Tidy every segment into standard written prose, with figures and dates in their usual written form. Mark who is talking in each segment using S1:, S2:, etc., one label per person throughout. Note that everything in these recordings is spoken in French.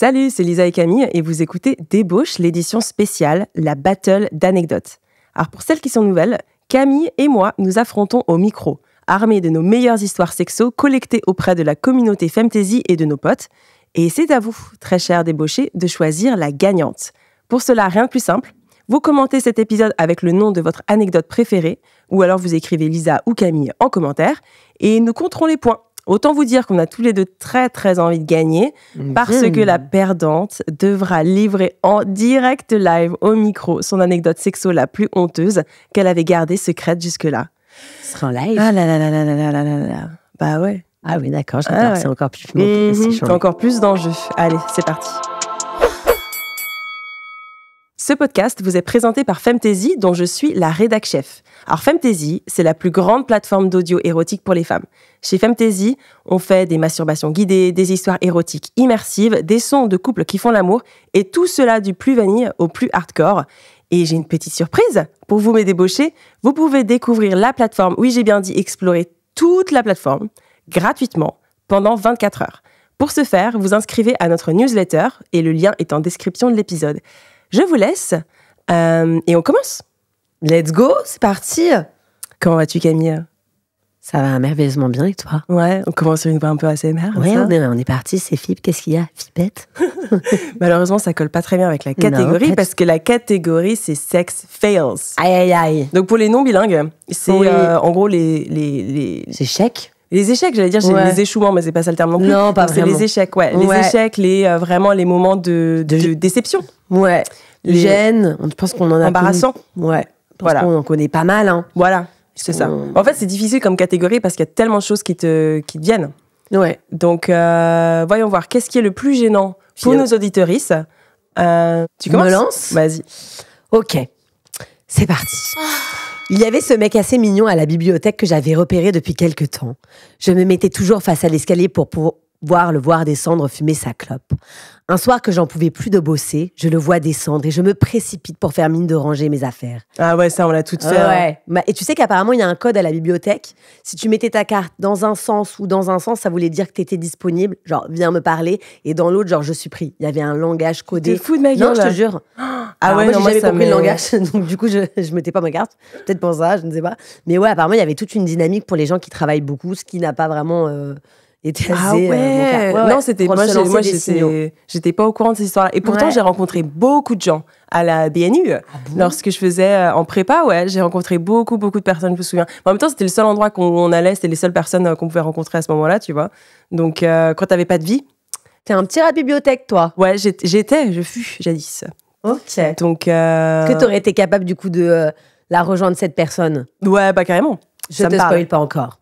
S1: Salut, c'est Lisa et Camille et vous écoutez Débauche, l'édition spéciale, la battle d'anecdotes. Alors pour celles qui sont nouvelles, Camille et moi nous affrontons au micro, armés de nos meilleures histoires sexo collectées auprès de la communauté Femtasy et de nos potes. Et c'est à vous, très chers débauchés, de choisir la gagnante. Pour cela, rien de plus simple. Vous commentez cet épisode avec le nom de votre anecdote préférée, ou alors vous écrivez Lisa ou Camille en commentaire, et nous compterons les points. Autant vous dire qu'on a tous les deux très très envie de gagner, parce que la perdante devra livrer en direct live au micro son anecdote sexo la plus honteuse qu'elle avait gardée secrète jusque-là.
S2: Ce sera en live?
S1: Ah là là là là là là là là. Bah ouais.
S2: Ah oui, d'accord, j'adore, c'est encore plus
S1: C'est encore plus d'enjeux. Allez, c'est parti. Ce podcast vous est présenté par Femtasy, dont je suis la rédac chef. Alors Femtasy, c'est la plus grande plateforme d'audio érotique pour les femmes. Chez Femtasy, on fait des masturbations guidées, des histoires érotiques immersives, des sons de couples qui font l'amour, et tout cela du plus vanille au plus hardcore. Et j'ai une petite surprise pour vous, mes débauchés. Vous pouvez découvrir la plateforme, oui j'ai bien dit explorer toute la plateforme, gratuitement, pendant 24 heures. Pour ce faire, vous inscrivez à notre newsletter, et le lien est en description de l'épisode. Je vous laisse et on commence.
S2: Let's go, c'est parti.
S1: Comment vas-tu, Camille?
S2: Ça va merveilleusement bien et toi?
S1: Ouais, on commence sur une voix un peu ASMR.
S2: Ouais, on est parti, c'est Fip. Qu'est-ce qu'il y a, Fipette?
S1: Malheureusement, ça colle pas très bien avec la catégorie parce que la catégorie, c'est sex fails.
S2: Aïe, aïe, aïe.
S1: Donc pour les non-bilingues, c'est en gros les
S2: échecs.
S1: Les échecs, j'allais dire, j'ai les échouements, mais c'est pas ça le terme non plus.
S2: Non, pas
S1: donc,
S2: vraiment.
S1: C'est les échecs, ouais. Les échecs, vraiment les moments de déception.
S2: Ouais. Les gênes, je pense qu'on en a...
S1: Embarrassant.
S2: Ouais. Voilà. On en connaît pas mal, hein.
S1: Voilà, c'est ça. En fait, c'est difficile comme catégorie parce qu'il y a tellement de choses qui te viennent.
S2: Ouais.
S1: Donc, voyons voir. Qu'est-ce qui est le plus gênant pour nos auditrices? Tu commences?
S2: Me lance?
S1: Vas-y.
S2: Ok. C'est parti. Il y avait ce mec assez mignon à la bibliothèque que j'avais repéré depuis quelques temps. Je me mettais toujours face à l'escalier pour pouvoir le voir descendre fumer sa clope. Un soir que j'en pouvais plus de bosser, je le vois descendre et je me précipite pour faire mine de ranger mes affaires.
S1: Ah ouais, ça on l'a toutes fait.
S2: Ouais. Hein. Et tu sais qu'apparemment il y a un code à la bibliothèque. Si tu mettais ta carte dans un sens ou dans un sens, ça voulait dire que tu étais disponible, genre viens me parler, et dans l'autre genre je suis pris. Il y avait un langage codé.
S1: T'es fou de ma gueule.
S2: Non, je te jure.
S1: Ah ouais,
S2: moi j'avais compris le langage, donc du coup je mettais pas ma carte. Peut-être pour ça, je ne sais pas. Mais ouais, apparemment il y avait toute une dynamique pour les gens qui travaillent beaucoup, ce qui n'a pas vraiment été assez
S1: mon cas. Non, c'était moi j'étais pas au courant de cette histoire-là. Et pourtant j'ai rencontré beaucoup de gens à la BNU. Lorsque je faisais en prépa, j'ai rencontré beaucoup de personnes, je me souviens. Mais en même temps, c'était le seul endroit où on allait, c'était les seules personnes qu'on pouvait rencontrer à ce moment-là, tu vois. Donc quand t'avais pas de vie,
S2: t'es un petit rat de bibliothèque, toi.
S1: Ouais, je fus jadis.
S2: Ok.
S1: Donc
S2: est-ce que t'aurais été capable du coup de la rejoindre, cette personne?
S1: Ouais, bah carrément.
S2: Je te spoil pas encore.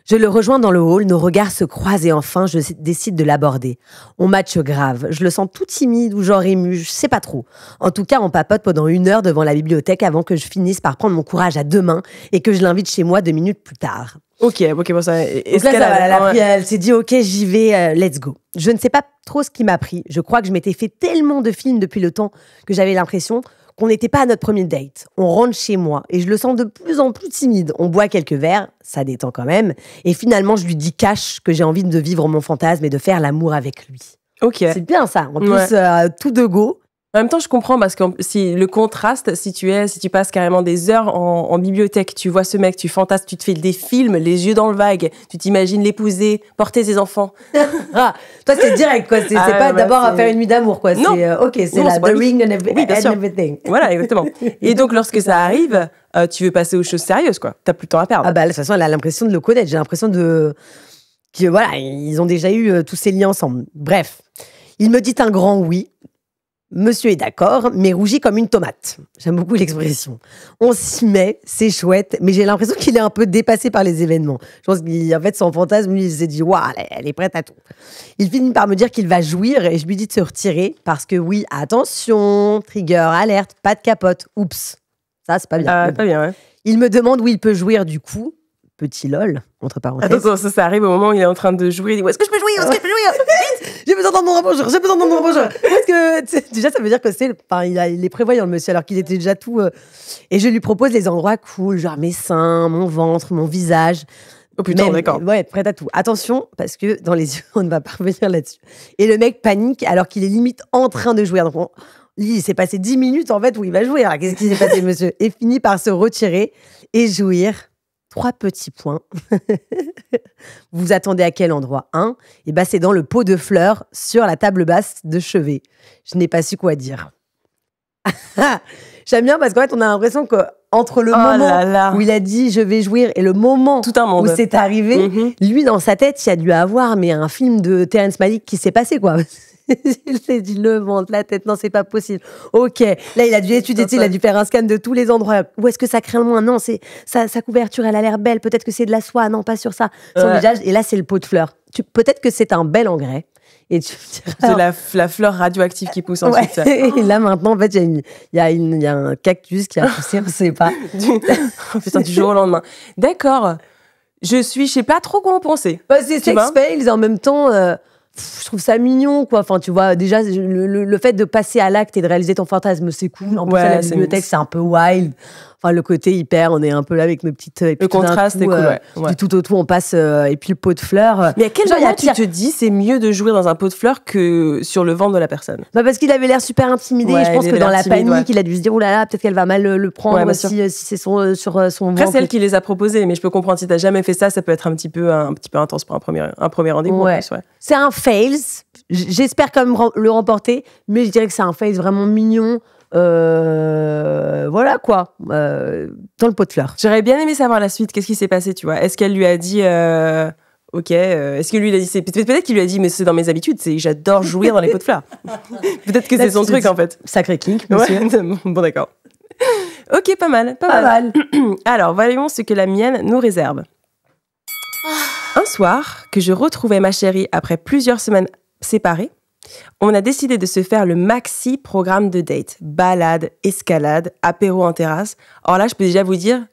S2: Je le rejoins dans le hall, nos regards se croisent et enfin, je décide de l'aborder. On matche grave, je le sens tout timide ou genre ému, je sais pas trop. En tout cas, on papote pendant 1 heure devant la bibliothèque avant que je finisse par prendre mon courage à 2 mains et que je l'invite chez moi 2 minutes plus tard.
S1: Ok, bon ça...
S2: Donc là, elle s'est dit, ok, j'y vais, let's go. Je ne sais pas trop ce qui m'a pris. Je crois que je m'étais fait tellement de films depuis le temps que j'avais l'impression qu'on n'était pas à notre premier date. On rentre chez moi et je le sens de plus en plus timide. On boit quelques verres, ça détend quand même. Et finalement, je lui dis cash que j'ai envie de vivre mon fantasme et de faire l'amour avec lui.
S1: Ok.
S2: C'est bien ça. En plus, tout de go.
S1: En même temps, je comprends parce que si le contraste, si tu passes carrément des heures en bibliothèque, tu vois ce mec, tu fantasmes, tu te fais des films, les yeux dans le vague, tu t'imagines l'épouser, porter ses enfants.
S2: Toi, c'est direct, quoi. C'est pas d'abord à faire une nuit d'amour, quoi.
S1: Non.
S2: C'est la The Ring and everything.
S1: Voilà, exactement. Et donc, lorsque ça arrive, tu veux passer aux choses sérieuses, quoi. T'as plus de temps à perdre.
S2: Ah bah, de toute façon, elle a l'impression de le connaître. J'ai l'impression que voilà, ils ont déjà eu tous ces liens ensemble. Bref, il me dit un grand oui. Monsieur est d'accord, mais rougit comme une tomate. J'aime beaucoup l'expression. On s'y met, c'est chouette, mais j'ai l'impression qu'il est un peu dépassé par les événements. Je pense qu'en fait, son fantasme, lui, il s'est dit « Waouh, elle est prête à tout ». Il finit par me dire qu'il va jouir et je lui dis de se retirer parce que oui, attention, trigger, alerte, pas de capote, oups. Ça, c'est pas bien.
S1: Pas bien, ouais.
S2: Il me demande où il peut jouir du coup. Petit lol, entre parenthèses.
S1: Attends, ça arrive au moment où il est en train de jouer. Il dit, où est-ce que je peux jouer?
S2: Vite, j'ai besoin d'entendre mon bonjour, j'ai besoin d'entendre mon bonjour. Parce que, déjà, ça veut dire que il est prévoyant, le monsieur, alors qu'il était déjà tout... Et je lui propose les endroits cool, genre mes seins, mon ventre, mon visage.
S1: Oh putain,
S2: Même,
S1: d'accord.
S2: Ouais, être prête à tout. Attention, parce que dans les yeux, on ne va pas revenir là-dessus. Et le mec panique alors qu'il est limite en train de jouer. Donc, il s'est passé 10 minutes en fait où il va jouer. Alors, qu'est-ce qui s'est passé, monsieur? Et finit par se retirer et jouir. 3 petits points. Vous vous attendez à quel endroit? Et ben, c'est dans le pot de fleurs sur la table basse de chevet. Je n'ai pas su quoi dire. J'aime bien parce qu'en fait, on a l'impression qu'entre le moment où il a dit je vais jouir et le moment
S1: Tout un monde.
S2: où c'est arrivé, lui, dans sa tête, il y a dû avoir un film de Terrence Malick qui s'est passé, quoi. Il s'est dit le ventre, la tête, non, c'est pas possible. Ok, là, il a dû étudier, il a dû faire un scan de tous les endroits. Où est-ce que ça craint le moins? Non, c'est sa couverture, elle a l'air belle. Peut-être que c'est de la soie, non, pas sur ça. Son visage, et là, c'est le pot de fleurs. Peut-être que c'est un bel engrais. Et tu
S1: c'est la fleur radioactive qui pousse ensuite. Ça.
S2: Et là, maintenant, en fait, il y a un cactus qui a poussé, on ne sait pas.
S1: Putain, du jour au lendemain. D'accord. Je sais pas trop quoi en penser.
S2: Bah, c'est sex fails, en même temps, je trouve ça mignon, quoi. Enfin, tu vois, déjà, le fait de passer à l'acte et de réaliser ton fantasme, c'est cool. En plus, à la bibliothèque, c'est un peu wild. Enfin, le côté hyper, on est un peu là avec nos petites...
S1: Le contraste est cool,
S2: Du tout au tout, on passe... et puis le pot de fleurs...
S1: Mais à quel moment tu te dis c'est mieux de jouer dans un pot de fleurs que sur le ventre de la personne?
S2: Bah parce qu'il avait l'air super intimidé. Je pense que dans la panique, il a dû se dire, oh là là, peut-être qu'elle va mal le prendre si c'est sur son ventre.
S1: Après, celle qui les a proposés, mais je peux comprendre, si t'as jamais fait ça peut être un petit peu intense pour un premier rendez-vous.
S2: Ouais.
S1: En plus,
S2: c'est un fails. J'espère quand même le remporter, mais je dirais que c'est un fails vraiment mignon. Voilà quoi, dans le pot de fleurs.
S1: J'aurais bien aimé savoir la suite. Qu'est-ce qui s'est passé, tu vois? Est-ce qu'elle lui a dit ok, est-ce que lui il a dit peut-être qu'il lui a dit mais c'est dans mes habitudes, j'adore jouir dans les pots de fleurs. Peut-être que c'est son truc en fait.
S2: Sacré kink, monsieur.
S1: Ouais, bon d'accord. Ok, pas mal. Alors voyons ce que la mienne nous réserve. Un soir, que je retrouvais ma chérie après plusieurs semaines séparées, on a décidé de se faire le maxi programme de date. Balade, escalade, apéro en terrasse. Alors là, je peux déjà vous dire,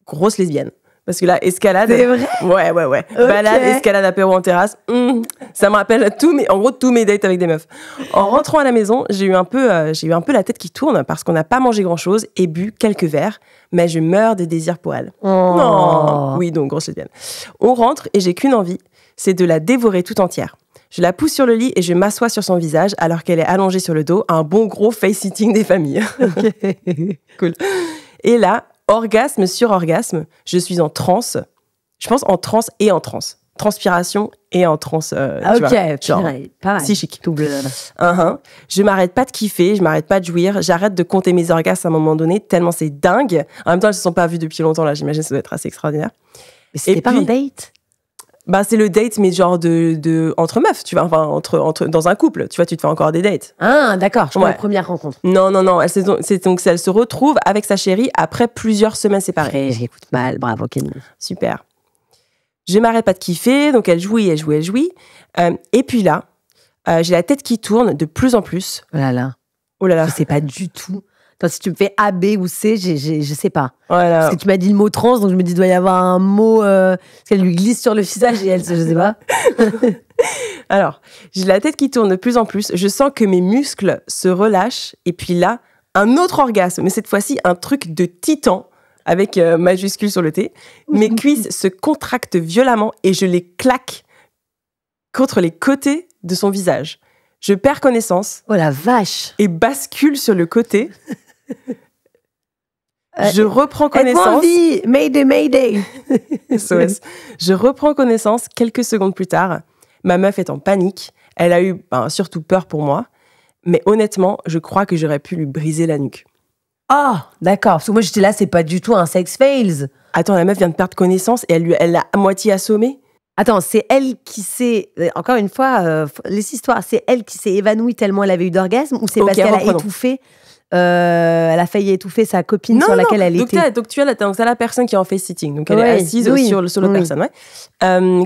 S1: grosse lesbienne. Parce que là, escalade...
S2: C'est vrai?
S1: Ouais. Okay. Balade, escalade, apéro en terrasse. Ça me rappelle tous mes dates avec des meufs. En rentrant à la maison, j'ai eu un peu la tête qui tourne parce qu'on n'a pas mangé grand-chose et bu quelques verres. Mais je meurs de désir pour elle.
S2: Oh.
S1: Non. Oui, donc grosse lesbienne. On rentre et j'ai qu'une envie, c'est de la dévorer tout entière. Je la pousse sur le lit et je m'assois sur son visage alors qu'elle est allongée sur le dos. Un bon gros face-sitting des familles. Cool. Et là, orgasme sur orgasme, je suis en transe. Je pense en transe et en transe. Transpiration et en transe. Tu vois, genre, psychique. Je m'arrête pas de kiffer, je m'arrête pas de jouir. J'arrête de compter mes orgasmes à un moment donné, tellement c'est dingue. En même temps, elles se sont pas vues depuis longtemps, là. J'imagine que ça doit être assez extraordinaire.
S2: Mais c'était pas un date?
S1: Bah, c'est le date, mais genre entre meufs, tu vois, enfin, dans un couple, tu vois, tu te fais encore des dates.
S2: Ah, d'accord, je crois la première rencontre.
S1: Non, elle se retrouve avec sa chérie après plusieurs semaines séparées.
S2: J'écoute mal, bravo, Kenny.
S1: Super. Je m'arrête pas de kiffer, donc elle jouit. Et puis là, j'ai la tête qui tourne de plus en plus.
S2: Oh là là. Je sais pas du tout. Attends, si tu me fais A, B ou C, je sais pas.
S1: Voilà.
S2: Parce que tu m'as dit le mot trans, donc je me dis, il doit y avoir un mot... parce qu'elle lui glisse sur le visage et elle, je sais pas.
S1: Alors, j'ai la tête qui tourne de plus en plus. Je sens que mes muscles se relâchent. Et puis là, un autre orgasme, mais cette fois-ci, un truc de titan, avec majuscule sur le T. Mes cuisses se contractent violemment et je les claque contre les côtés de son visage. Je perds connaissance.
S2: Oh la vache!
S1: Et bascule sur le côté. Je reprends connaissance.
S2: Mayday!
S1: SOS. Je reprends connaissance quelques secondes plus tard. Ma meuf est en panique. Elle a eu surtout peur pour moi. Mais honnêtement, je crois que j'aurais pu lui briser la nuque.
S2: Ah, d'accord. Parce que moi, j'étais là, c'est pas du tout un sex fails.
S1: Attends, la meuf vient de perdre connaissance et elle l'a à moitié assommée.
S2: Attends, c'est elle qui s'est... Encore une fois, les histoires, c'est elle qui s'est évanouie tellement elle avait eu d'orgasme ou c'est parce qu'elle a étouffé elle a failli étouffer sa copine sur laquelle elle était.
S1: Donc tu as la personne qui est en face-sitting, donc elle est assise sur l'autre personne,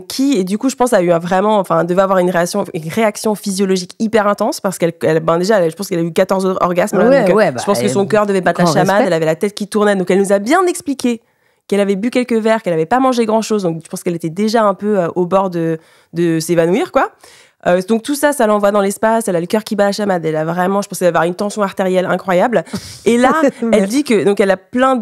S1: qui, et du coup, je pense, devait avoir une réaction physiologique hyper intense parce qu'elle déjà, je pense qu'elle a eu 14 orgasmes. Je pense que son cœur devait battre la chamade, elle avait la tête qui tournait, donc elle nous a bien expliqué qu'elle avait bu quelques verres, qu'elle n'avait pas mangé grand-chose, donc je pense qu'elle était déjà un peu au bord de s'évanouir, quoi. Donc tout ça, ça l'envoie dans l'espace, elle a le cœur qui bat la chamade, elle a vraiment, je pense qu'elle va avoir une tension artérielle incroyable. Et là, elle dit que, donc elle a plein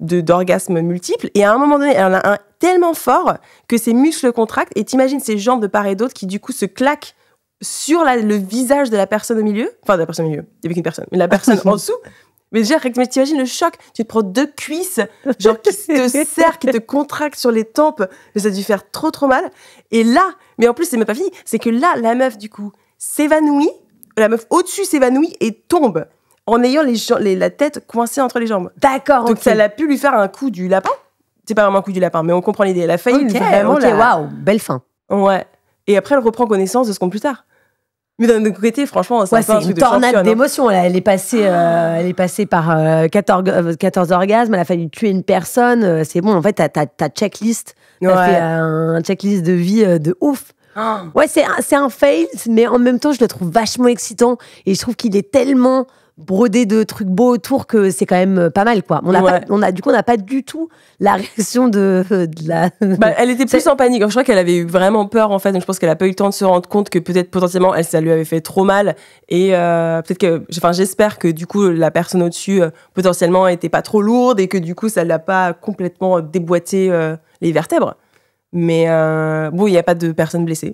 S1: d'orgasmes multiples, et à un moment donné, elle en a un tellement fort que ses muscles contractent et t'imagines ses jambes de part et d'autre qui du coup se claquent sur le visage de la personne au milieu. Enfin, de la personne au milieu, il n'y avait qu'une personne, mais la personne en dessous. Mais déjà, mais t'imagines le choc, tu te prends 2 cuisses, genre qui te serrent, qui te contractent sur les tempes, mais ça a dû faire trop trop mal. Et là, mais en plus c'est même pas fini, c'est que là, la meuf du coup s'évanouit, la meuf au-dessus s'évanouit et tombe en ayant la tête coincée entre les jambes.
S2: D'accord,
S1: donc ça l'a pu lui faire un coup du lapin. C'est pas vraiment un coup du lapin, mais on comprend l'idée. Elle a failli vraiment
S2: waouh, belle fin.
S1: Ouais. Et après, elle reprend connaissance de ce qu'on plus tard. Mais d'un autre côté, franchement, c'est
S2: une tornade d'émotions. Elle est passée par 14 orgasmes. Elle a fallu tuer une personne. C'est bon, en fait, t'as checklist. T'as fait un checklist de vie de ouf. Ouais, c'est un fail, mais en même temps, je le trouve vachement excitant. Et je trouve qu'il est tellement brodé de trucs beaux autour que c'est quand même pas mal, quoi. On n'a pas du tout la réaction de la...
S1: elle était plus en panique. Je crois qu'elle avait eu vraiment peur, en fait. Donc je pense qu'elle a pas eu le temps de se rendre compte que peut-être potentiellement ça lui avait fait trop mal. Et peut-être que, j'espère que du coup la personne au-dessus potentiellement était pas trop lourde et que du coup ça l'a pas complètement déboîté les vertèbres. Mais bon, il y a pas de personne blessée.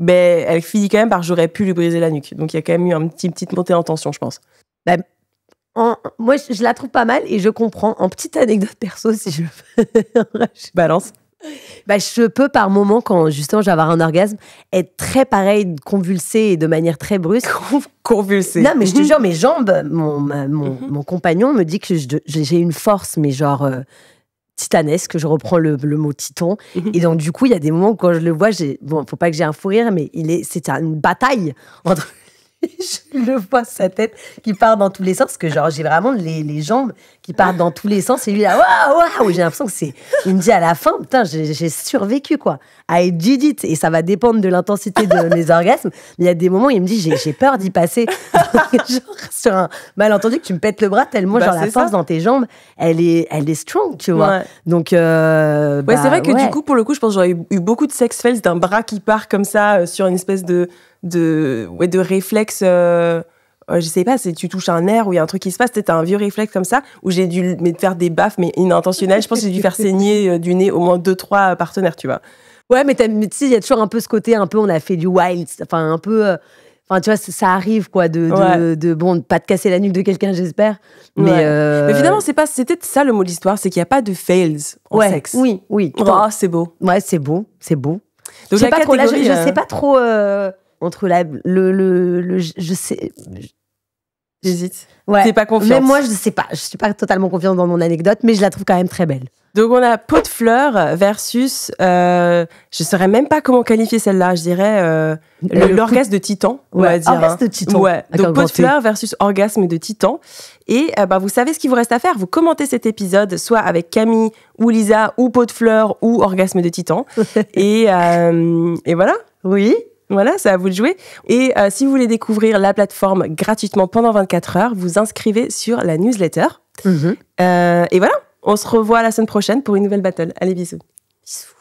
S1: Mais elle finit quand même par j'aurais pu lui briser la nuque. Donc il y a quand même eu une petite montée en tension, je pense.
S2: Moi, je la trouve pas mal et je comprends. En petite anecdote perso, si je
S1: balance.
S2: Je peux par moment, quand justement je vais avoir un orgasme, être très pareil, convulsée et de manière très brusque.
S1: Convulsée.
S2: Non, mais je te jure, mes jambes, mon compagnon me dit que j'ai une force, mais genre... titanesque, je reprends le mot titan. Et donc, du coup, il y a des moments où quand je le vois, faut pas que j'ai un fou rire, mais c'est une bataille entre... Je le vois, sa tête qui part dans tous les sens, parce que genre, j'ai vraiment les jambes qui partent dans tous les sens, et lui, là, waouh, j'ai l'impression que il me dit à la fin, putain, j'ai survécu, quoi. I did it. Et ça va dépendre de l'intensité de mes orgasmes. Mais il y a des moments où il me dit, j'ai peur d'y passer. Genre, sur un malentendu, que tu me pètes le bras tellement, genre, la force dans tes jambes, elle est strong, tu vois.
S1: Ouais.
S2: Donc,
S1: c'est vrai que du coup, pour le coup, je pense que j'aurais eu beaucoup de sex fails d'un bras qui part comme ça, sur une espèce de réflexe, je sais pas, tu touches un nerf ou il y a un truc qui se passe, t'as un vieux réflexe comme ça, où j'ai dû faire des baffes, mais inintentionnelles. Je pense que j'ai dû faire saigner du nez au moins 2-3 partenaires, tu vois.
S2: Ouais, mais tu sais, il y a toujours un peu ce côté, on a fait du wild, enfin, un peu... tu vois, ça arrive, quoi, de pas te casser la nuque de quelqu'un, j'espère. Mais
S1: finalement, c'était ça le mot de l'histoire, c'est qu'il n'y a pas de fails en sexe.
S2: Oui.
S1: Oh, c'est beau.
S2: Ouais, c'est beau. Donc
S1: je sais pas trop,
S2: je sais pas trop... entre je sais...
S1: J'hésite.
S2: Ouais.
S1: T'es pas confiante.
S2: Même moi, je sais pas. Je suis pas totalement confiante dans mon anecdote, mais je la trouve quand même très belle.
S1: Donc, on a pot de fleurs versus... je saurais même pas comment qualifier celle-là. Je dirais l'orgasme de titan, on va dire.
S2: Orgasme de titan.
S1: Ouais. Donc, pot de fleurs versus orgasme de titan. Et vous savez ce qu'il vous reste à faire. Vous commentez cet épisode, soit avec Camille ou Lisa, ou pot de fleurs, ou orgasme de titan. et voilà.
S2: Oui.
S1: Voilà, c'est à vous de jouer. Et si vous voulez découvrir la plateforme gratuitement pendant 24 heures, vous inscrivez sur la newsletter. Et voilà, on se revoit la semaine prochaine pour une nouvelle battle. Allez, bisous.
S2: Bisous.